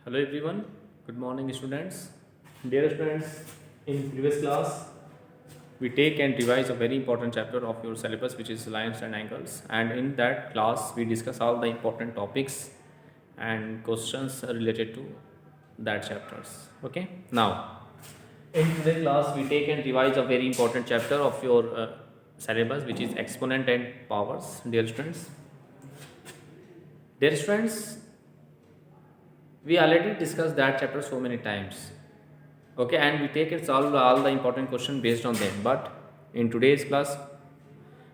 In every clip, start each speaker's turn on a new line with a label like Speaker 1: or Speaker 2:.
Speaker 1: Hello everyone, good morning students. Dear students, in previous class we take and revise a very important chapter of your syllabus which is lines and angles, and in that class we discuss all the important topics and questions related to that chapters. Okay, now in today's class we take and revise a very important chapter of your syllabus which is exponent and powers. Dear students, we already discussed that chapter so many times. Okay, and we take it solve all the important question based on them, but in today's class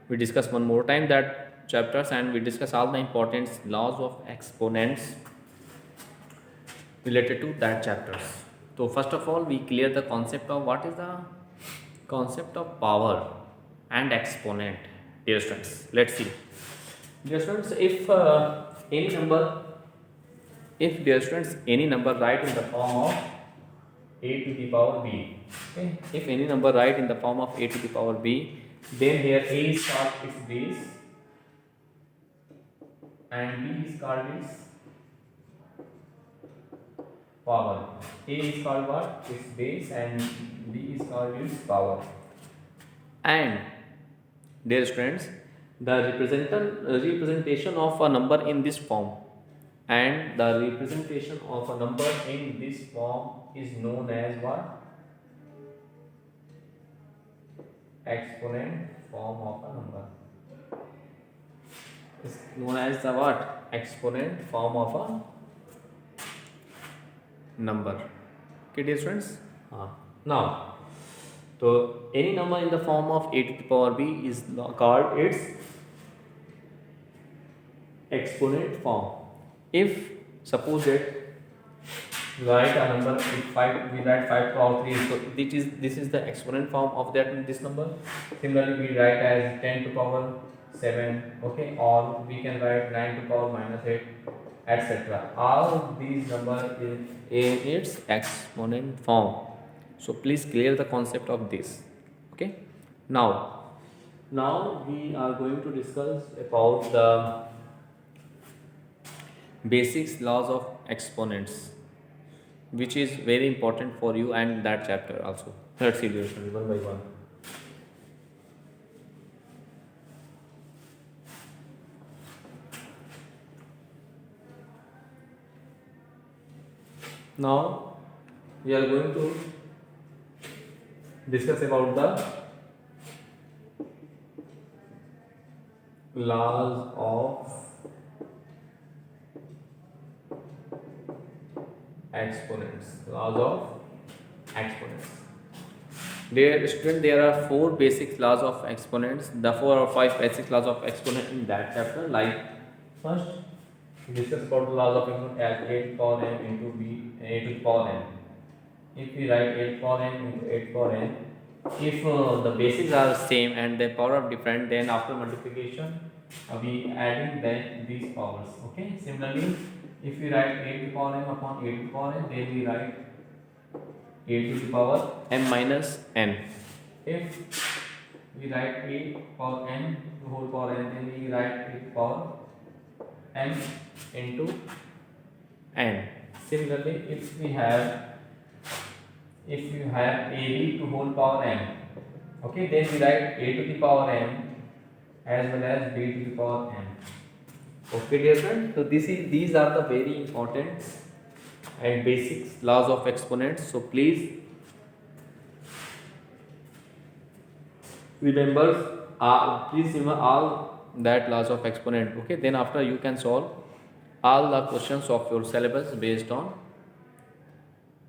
Speaker 1: we discuss one more time that chapters, and we discuss all the important laws of exponents related to that chapters. So first of all we clear the concept of what is the concept of power and exponent. Dear students, let's see. Dear students, any number if dear students any number write in the form of a to the power b. Okay, if any number write in the form of a to the power b, then here a is called its base and b is called its power. A is called what? Its base, and b is called its power. And dear students, the representation of a number in this form and the representation of a number in this form is known as what? Exponent form of a number. Is known as the what? Exponent form of a number. Okay, dear students. Now, so any number in the form of a to the power b is called its exponent form. If suppose that write a number with 5, we write 5 to power 3, so this is the exponent form of this number. Similarly we write as 10 to power 7, okay, or we can write 9 to power minus 8, etc. All these numbers in its exponent form. So please clear the concept of this. Okay, now we are going to discuss about the basics laws of exponents, which is very important for you and that chapter also. Let's see this one by one. Now we are going to discuss about the laws of exponents. Laws of exponents. Dear student, there are 4 basic laws of exponents. The 4 or 5 basic laws of exponent in that chapter. Like first, we discuss about the laws of exponent as a to the power n into b, a to the power n. If we write a to the power n into a to the power n, if the bases are same and the power are different, then after multiplication we adding then these powers. Okay. Similarly, if we write a to the power m upon a to the power n, then we write a to the power m minus n. If we write a to the power n to whole power n, then we write a to the power m into n. Similarly, if you have ab to whole power m, okay, then we write a to the power m as well as b to the power m. Okay, dear friend. So these are the very important and basic laws of exponents. So please remember all that laws of exponent. Okay, then after you can solve all the questions of your syllabus based on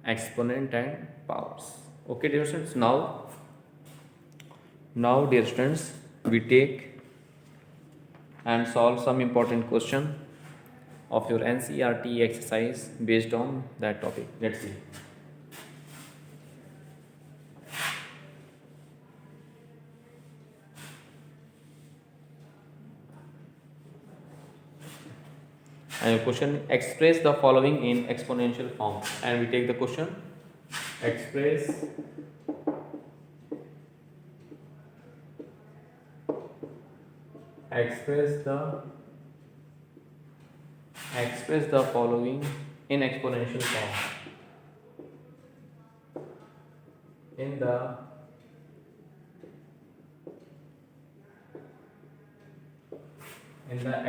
Speaker 1: exponent and powers. Okay, dear students. Now dear students, we take and solve some important question of your NCERT exercise based on that topic. Let's see. And your question, express the following in exponential form, and we take the question, express express the following in exponential form. In the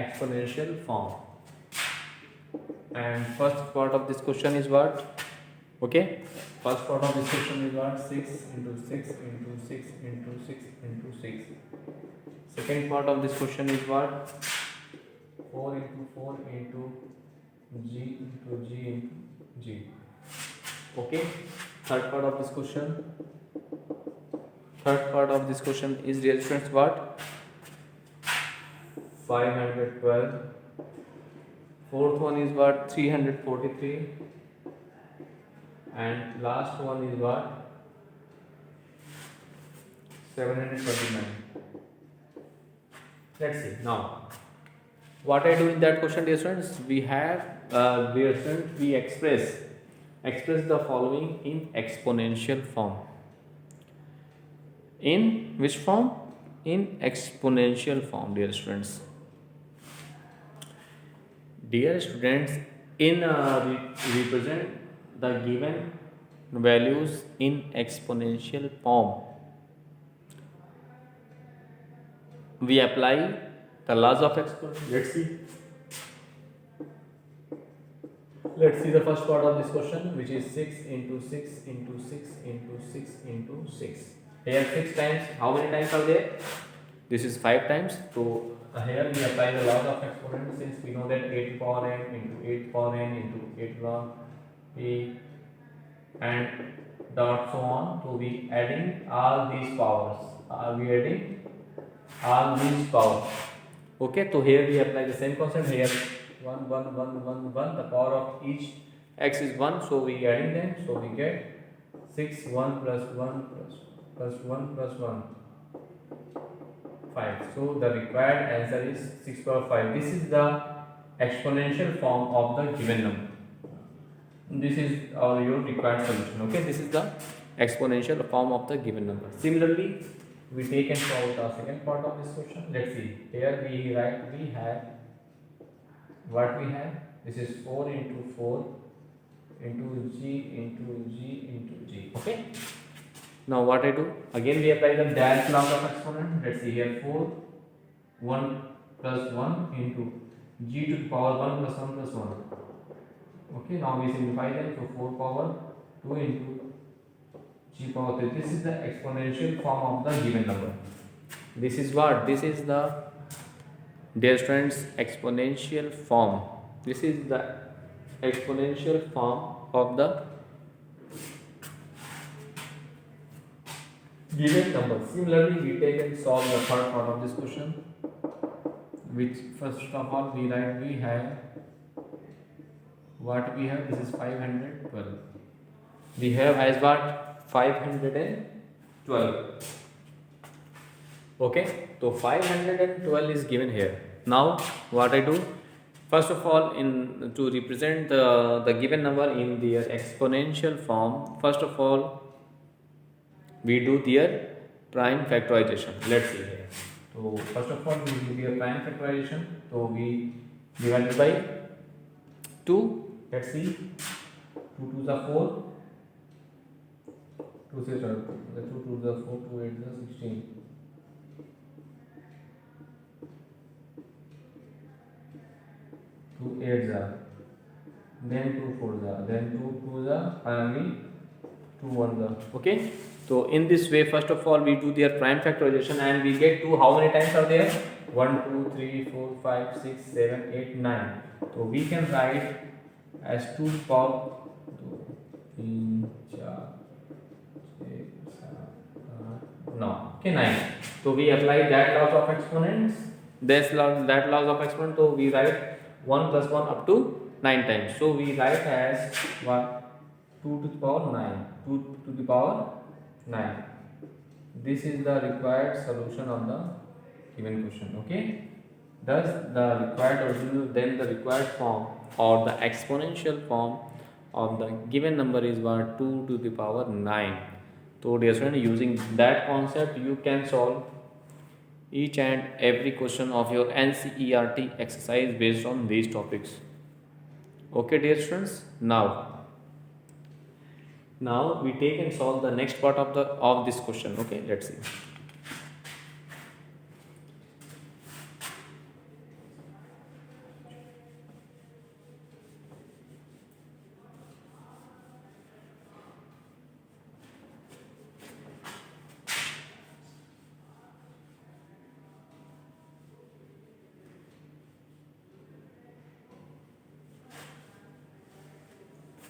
Speaker 1: exponential form. And first part of this question is what? Okay, first part of this question is what? 6 into 6 into 6 into 6 into 6. Second part of this question is what? 4 into 4 into g into g into g. Okay, third part of this question. Third part of this question is, dear students, what? 512. Fourth one is what? 343. And last one is what? 729. Let's see now what I do in that question, dear students. We have dear students, we express the following in exponential form. In which form? In exponential form, dear students. Dear students, in represent the given values in exponential form, we apply the laws of exponential. Let's see the first part of this question, which is 6 into 6 into 6 into 6 into 6. Here 6 times. How many times are there? This is 5 times. So here we apply the laws of exponent, since we know that 8 power n into 8 power n into 8 log a and dot so on. So we adding all these powers. Are we adding all these powers? Okay, so here we apply the same concept. Here 1 1 1 1 1, the power of each x is 1, so we adding them, so we get 6 1 plus 1 plus 1 plus 1 5. So the required answer is 6 power 5. This is the exponential form of the given number. This is your required solution. Okay, this is the exponential form of the given number. Similarly, we take and solve the second part of this question. Let's see. Here we write, we have what we have. This is 4 into 4 into g into g into g. Okay. Now what I do? Again we apply the dash law of exponent. Let's see here, 4 1 plus 1 into g to the power 1 plus 1 plus 1. Okay. Now we simplify them. So 4 power 2 into g power 3. This is the exponential form of the given number. This is what? This is the, dear students, exponential form. This is the exponential form of the given number. Similarly, we take and solve the third part of this question, which first of all we write, we have what we have. This is 512. We have as what? 512. Okay, so 512 is given here. Now what I do? First of all, to represent the given number in their exponential form, first of all we do their prime factorization. Let's see here. So first of all we do their prime factorization. So we divide by 2. Let's see. 2 to the 4. 2 to the 4, 2 8 the 16. 2 8 the, then 2 4 the, then 2 2 the, finally 2 1 the. Okay. So in this way, first of all we do their prime factorization, and we get 2. How many times are there? 1 2 3 4 5 6 7 8 9. So we can write as 2 power 2 3 4 6 7 no. Okay, 9. So we apply that laws of exponents. That laws of exponent. So we write 1 plus 1 up to 9 times. So we write as 1 2 to the power 9. 2 to the power 9. This is the required solution of the given question. Okay. Thus the required original, then the required form or the exponential form of the given number is what? 2 to the power 9. So dear student, using that concept you can solve each and every question of your NCERT exercise based on these topics. Okay, dear students, now we take and solve the next part of this question. Okay, let's see.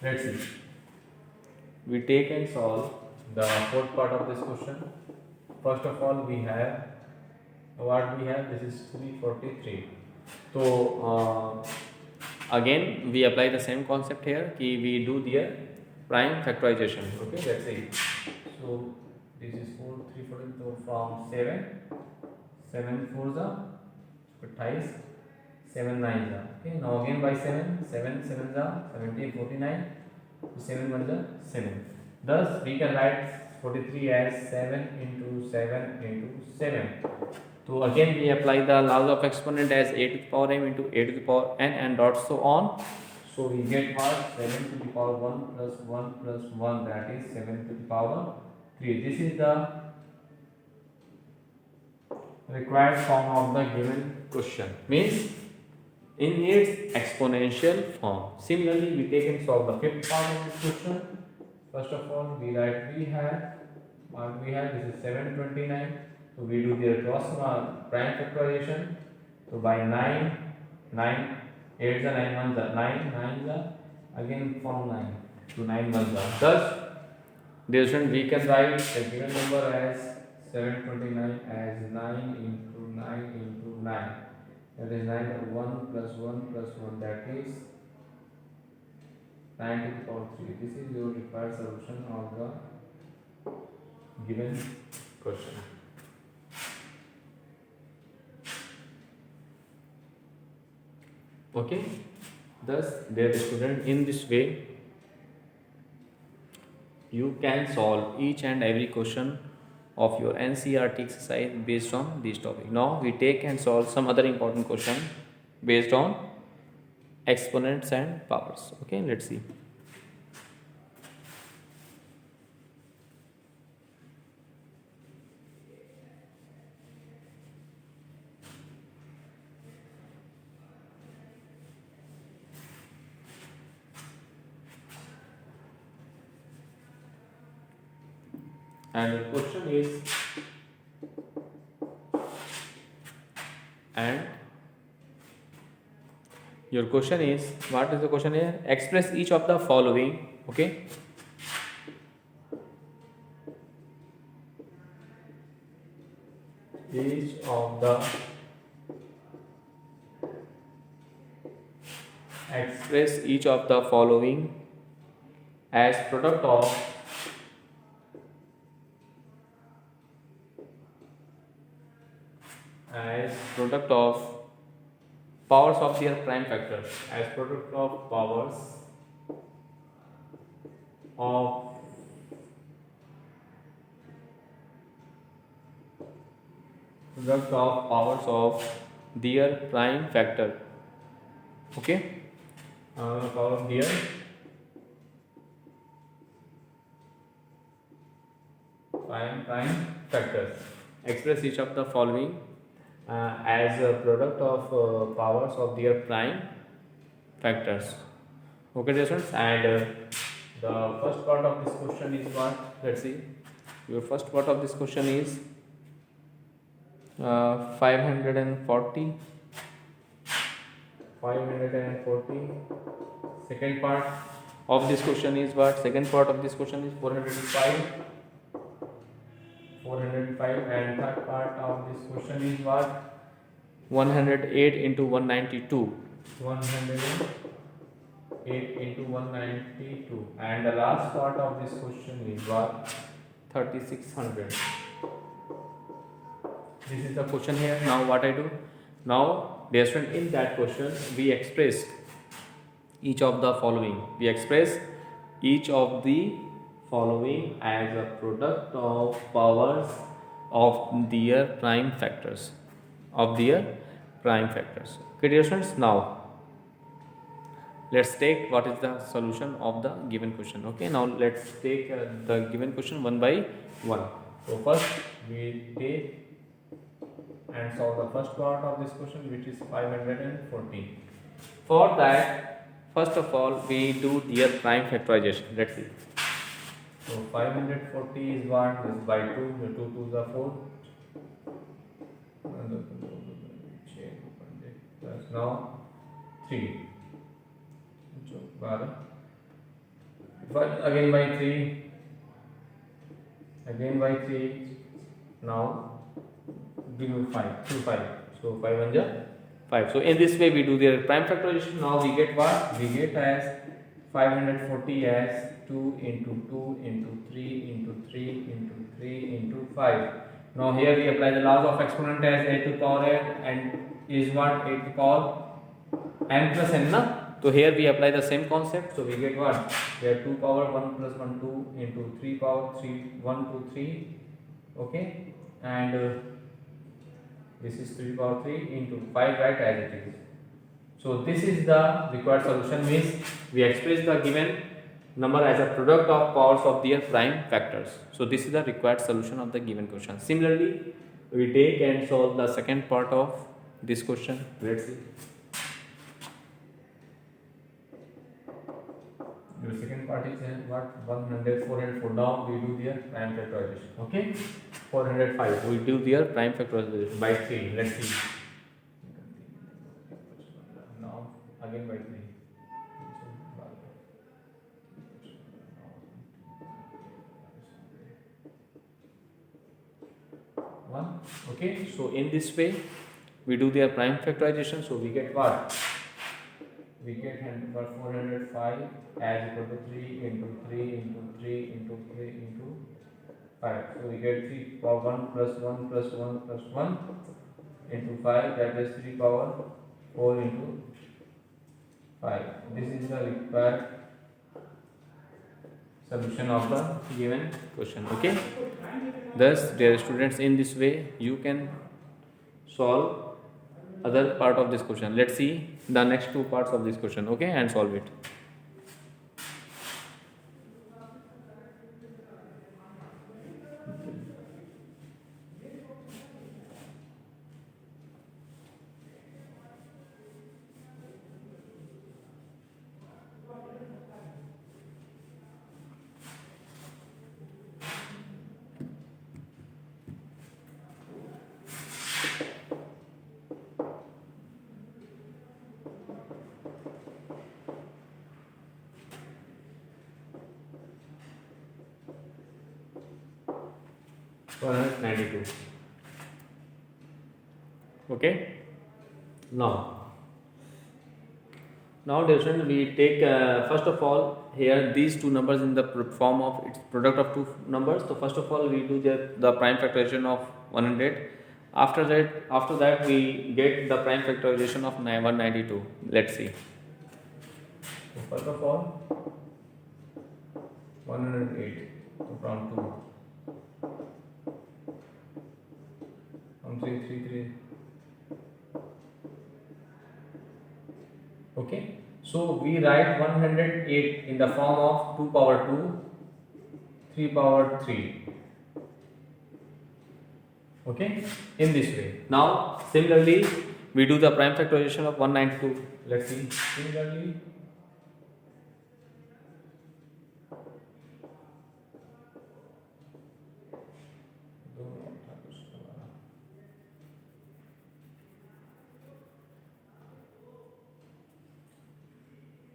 Speaker 1: Let's see. We take and solve the fourth part of this question. First of all, we have what we have. This is 343. So again, we apply the same concept here. Ki we do the prime factorization. Okay, let's see. So this is 340. So from 7 4s are 28. 7 9s are. Okay, now again by 7 7s are 17 49. 7 1s are 7. Thus we can write 43 as 7 into 7 into 7. So again we apply the laws of exponent as a to the power m into a to the power n and dot so on. So we get what 7 to the power 1 plus 1 plus 1, that is 7 to the power 3. This is the required form of the given question. Means in its exponential form. Similarly, we take and solve the fifth part of this question. First of all, we write we have what we have. This is 729. So we do the cross prime factorization. So by 9, 9, 8 are 9 1s are 9, 9s are again from 9 to 9 1s are. Thus, we can write the given number as 729 as 9 into 9 into 9. That is 9 1 plus 1 plus 1, that is 9 to the power 3. This is your required solution of the given question. Okay, thus dear student, in this way you can solve each and every question of your NCERT exercise based on this topic. Now we take and solve some other important question based on exponents and powers. Okay, let's see. And the question is, and your question is, what is the question here? Express each of the following. Okay, each of the express each of the following as product of powers of their prime factors, as product of powers of their prime factor. Okay, power of their prime factors. Express each of the following as a product of powers of their prime factors. Okay, dear students, and the first part of this question is what? Let's see. Your first part of this question is 540. Second part of this question is what? Second part of this question is 405. And third part of this question is what? 108 into 192. 108 into 192. And the last part of this question is what? 3600. This is the question here. Now what I do? Now, dear student, in that question we express each of the following. We express each of the following as a product of powers of their prime factors. Okay, dear students, now let's take what is the solution of the given question. Okay, now let's take the given question one by one. So first we take and solve the first part of this question, which is 540. For that, first of all, we do their prime factorization. Let's see. So 540 is what? Is by 2, the 2 2s are 4. Plus now 3. But again by 3. Again by 3. Now give me 5. 2 5. So 5 1 5. So in this way we do their prime factorization. Now we get what? We get as 540 as 2 into 2 into 3 into 3 into 3 into 5. Now here we apply the laws of exponent as a to the power n, and is what? A to the power n plus n, na? So here we apply the same concept. So we get what? Here 2 power 1 plus 1 2 into 3 power 3 1 2 3. Okay, and this is 3 power 3 into 5, right, as it is. So this is the required solution, means we express the given number as a product of powers of their prime factors. So this is the required solution of the given question. Similarly, we take and solve the second part of this question. Let's see. The second part is what? 100, 404. Now we do their prime factorization. Okay, 405. We do their prime factorization by 3. Let's see. Now again by 3. 1. Okay, so in this way we do their prime factorization. So we get what? We get 405 as equal to 3 into 3 into 3 into 3 into 5. So we get 3 power 1 plus 1 plus 1 plus 1 into 5, that is 3 power 4 into 5. This is the required solution of the given question. Okay. Thus, dear students, in this way you can solve other part of this question. Let's see the next two parts of this question, okay, and solve it. One 92. Okay. Now, dear students, we take first of all here these two numbers in the form of its product of two numbers. So first of all we do the prime factorization of 100. After that we get the prime factorization of 192. Let's see. So first of all 108 from 2. 333. Okay, so we write 108 in the form of 2 power 2, 3 power 3. Okay, in this way. Now similarly we do the prime factorization of 192. Let's see. Similarly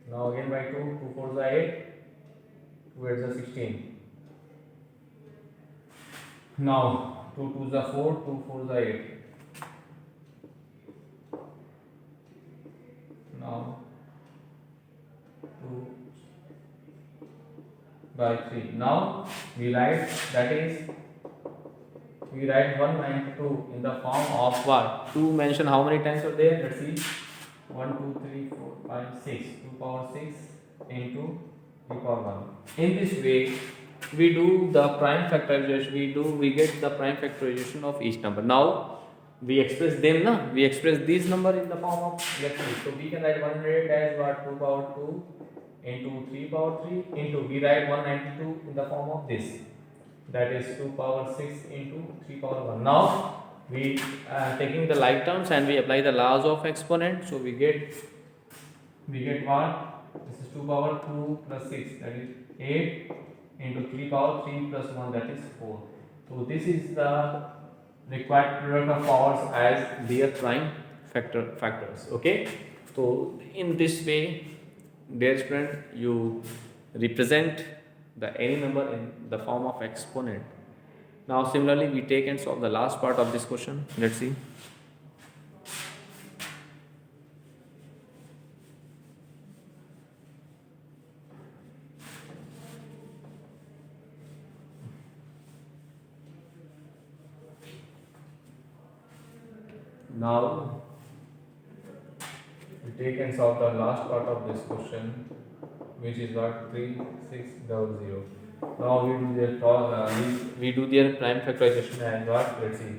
Speaker 1: now again by 2, 2 4s are 8, 2 8s are 16. Now 2 2s are 4, 2 4s are 8. Now 2 by 3. Now we write, that is we write 192 in the form of what? 2 mention how many times are there? Let's see. 1 2 3 4 5 6. 2 power 6 into 3 power 1. In this way we do the prime factorization. We get the prime factorization of each number. Now We express them, na? We express these number in the form of, let's see. So we can write 100 as what? 2 power 2 into 3 power 3 into, we write 192 in the form of this. That is 2 power 6 into 3 power 1. Now we taking the like terms and we apply the laws of exponent. So we get what? This is 2 power 2 plus 6, that is 8 into 3 power 3 plus 1, that is 4. So this is the required product of powers as their prime factors. Okay. So in this way, dear student, you represent the any number in the form of exponent. Now similarly, we take and solve the last part of this question. Let's see. Now we take and solve the last part of this question, which is what? 3600. Now we do their prime factorization as what? Let's see.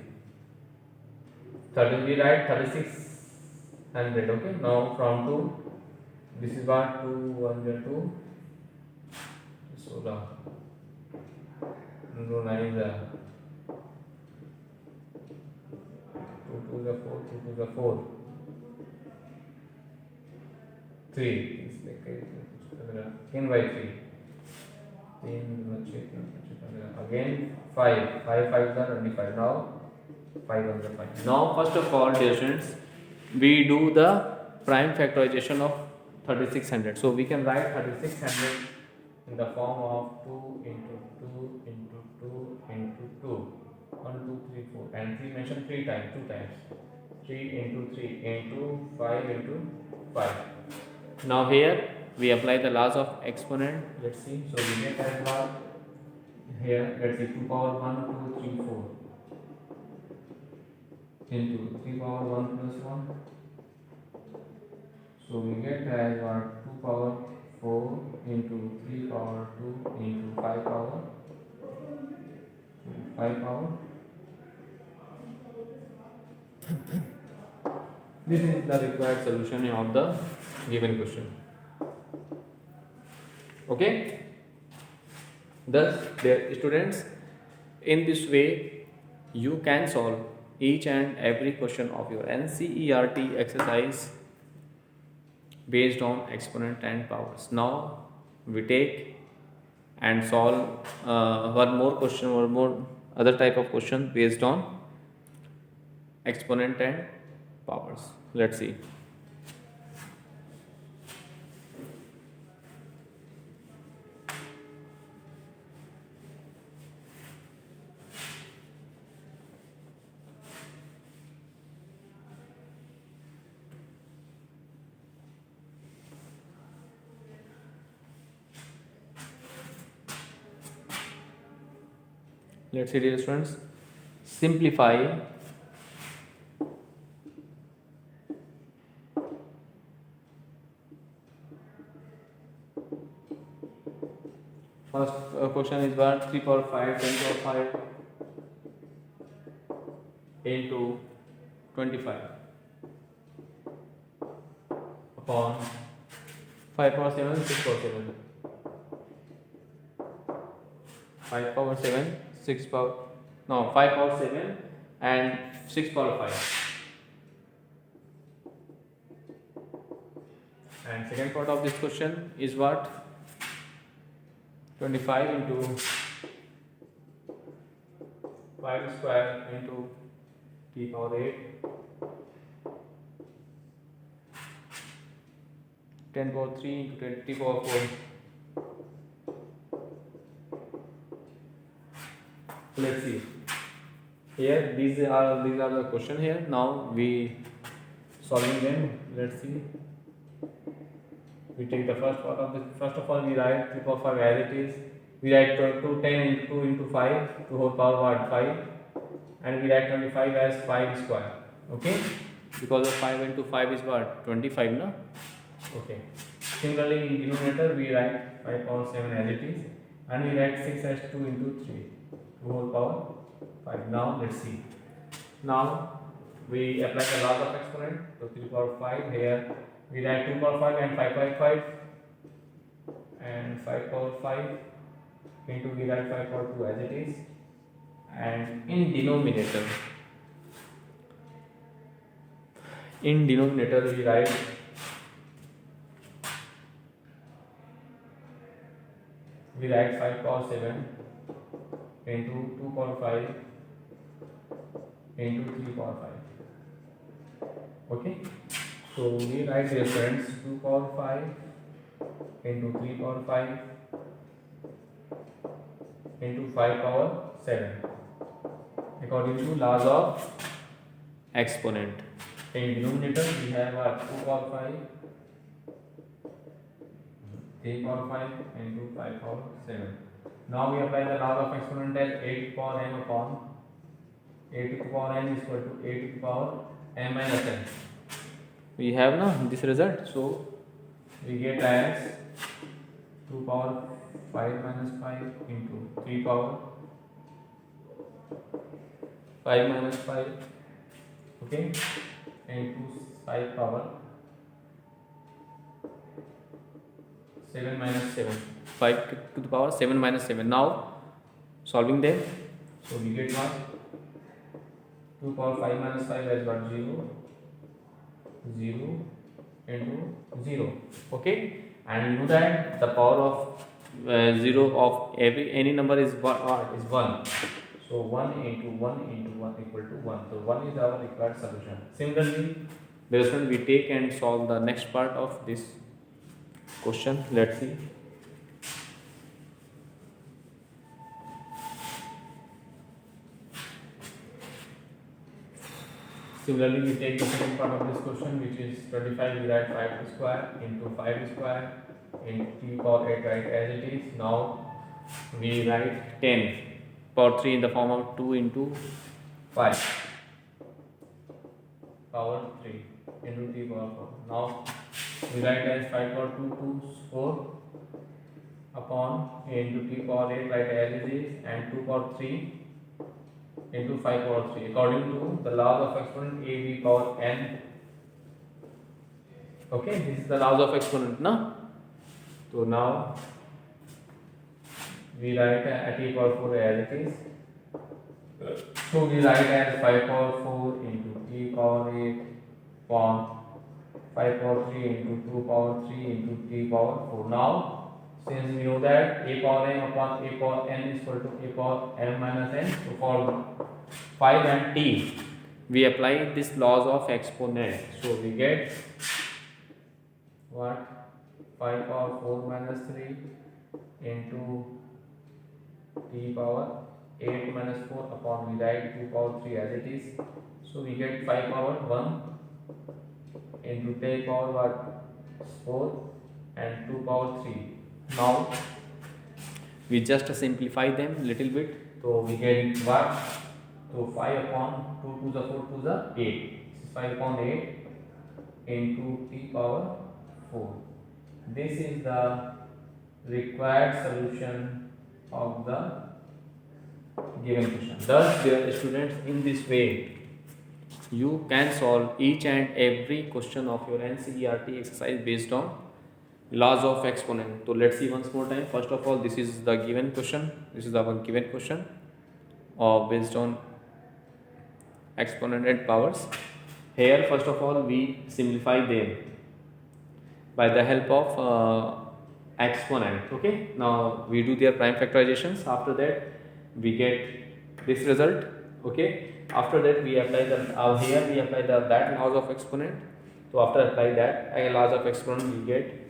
Speaker 1: 30, we write 3600. Okay. Now from 2, this is what? 2 1 2. So the 9 is 2 2 4, 2 2 4. 3 is like again by 3. Again 5. 5 5 are 25. Now 5 on the 5. Now first of all, dear students, we do the prime factorization of 3600. So we can write 3600 in the form of 2 into 2 into 2 into 2. 1 2 3 4, and 3 mentioned 3 times, 2 times. 3 into 3 into 5 into 5. Now here we apply the laws of exponent. Let's see. So we get as what? Here, let's see, 2 power 1 2 3 4 into 3 power 1 plus 1. So we get as what? 2 power 4 into 3 power 2 into 5 power 5 power. This is the required solution of the given question. Okay. Thus, dear students, in this way you can solve each and every question of your NCERT exercise based on exponent and powers. Now we take and solve one more question or more other type of question based on exponent and powers. Let's see. Let's see, dear students. Simplify first question is what? 3 power 5 10 power 5 into 25 upon 5 power 7 6 power 7. 5 power 7 6 power, no, 5 power 7 and 6 power 5. And second part of this question is what? 25 into 5 square into t power 8, 10 power 3 into 10 t power 4. Let's see. Here these are the question here. Now we solving them. Let's see. We take the first part of this. First of all, we write 3 power 5 as it is. We write 10 into 2 into 5 to whole power what? 5, and we write 25 as 5 square. Okay, because of 5 into 5 is what? 25, no? Okay. Similarly, in denominator we write 5 power 7 as it is, and we write 6 as 2 into 3 to whole power 5. Now let's see. Now we apply the laws of exponent. So 3 power 5 here we write 2 power 5 and 5 power 5 and 5 power 5 into we write 5 power 2 as it is, and in denominator we write we write 5 power 7 into 2 power 5 into 3 power 5. Okay, so we write here friends 2 power 5 into 3 power 5 into 5 power 7 according to laws of exponent. In denominator we have 2 power 5 3 power 5 into 5 power 7. Now we apply the law of exponent as 8 power n upon 8 to the power n is equal to 8 to the power n minus n. We have now this result, so we get as 2 power 5 minus 5 into 3 power 5 minus 5, okay, into 5 power 7 minus 7, 5 to the power 7 minus 7. Now solving them, so we get what 2 power 5 minus 5 as what 0 0 into 0, okay, and you know that the power of 0 of any number is what is 1, so 1 into 1 into 1 equal to 1, so 1 is our required solution. Similarly, we take and solve the next part of this question. Let's see. Similarly, we take the second part of this question, which is 25. We write 5 square into 5 square into 3 power 8, right, as it is. Now we write 10 power 3 in the form of 2 into 5 power 3 into 3 power 4. Now we write as 5 power 2 to 4 upon into 3 power 8, right, as it is, and 2 power 3 into 5 power 3 according to the laws of exponent a b power n. Okay, this is the laws of exponent now. So now we write at a power 4 as it is. So we write as 5 power 4 into 3 power 8 upon 5 power 3 into 2 power 3 into 3 power 4. Now since we know that a power m upon a power n is equal to a power m minus n, so for 5 and t we apply this laws of exponent, so we get what 5 power 4 minus 3 into t power 8 minus 4 upon we write 2 power 3 as it is, so we get 5 power 1 into 10 power what 4 and 2 power 3. Now we just simplify them little bit, so we get what, so 5 upon 2 to the 4 to the 8, 5 upon 8 into t power 4. This is the required solution of the given question. Thus, dear students, in this way you can solve each and every question of your NCERT exercise based on laws of exponent. So let's see once more time. First of all, this is the given question. This is our given question based on exponent and powers. Here, first of all, we simplify them by the help of exponent. Okay. Now we do their prime factorizations. After that, we get this result. Okay. After that, we apply the here we apply the that laws of exponent. So after apply that laws of exponent, we get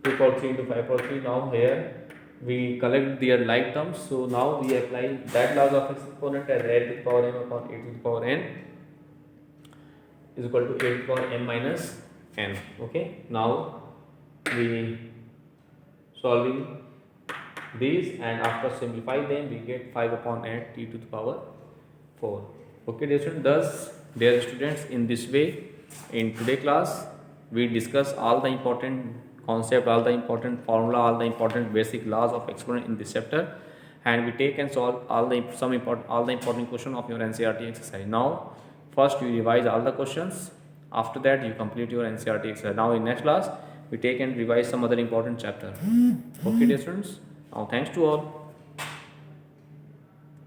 Speaker 1: 2 power 3 into 5 power 3. Now here we collect their like terms. So now we apply that laws of exponent as a to the power m upon a to the power n is equal to a to the power m minus n. Okay. Now we solving these, and after simplify them we get 5 upon n t to the power 4. Okay, dear students. Thus, dear students, in this way, in today's class, we discuss all the important concept, all the important formula, all the important basic laws of exponent in this chapter, and we take and solve all the important question of your NCERT exercise. Now, first you revise all the questions. After that you complete your NCERT exercise. Now in next class we take and revise some other important chapter. Okay dear students, now thanks to all.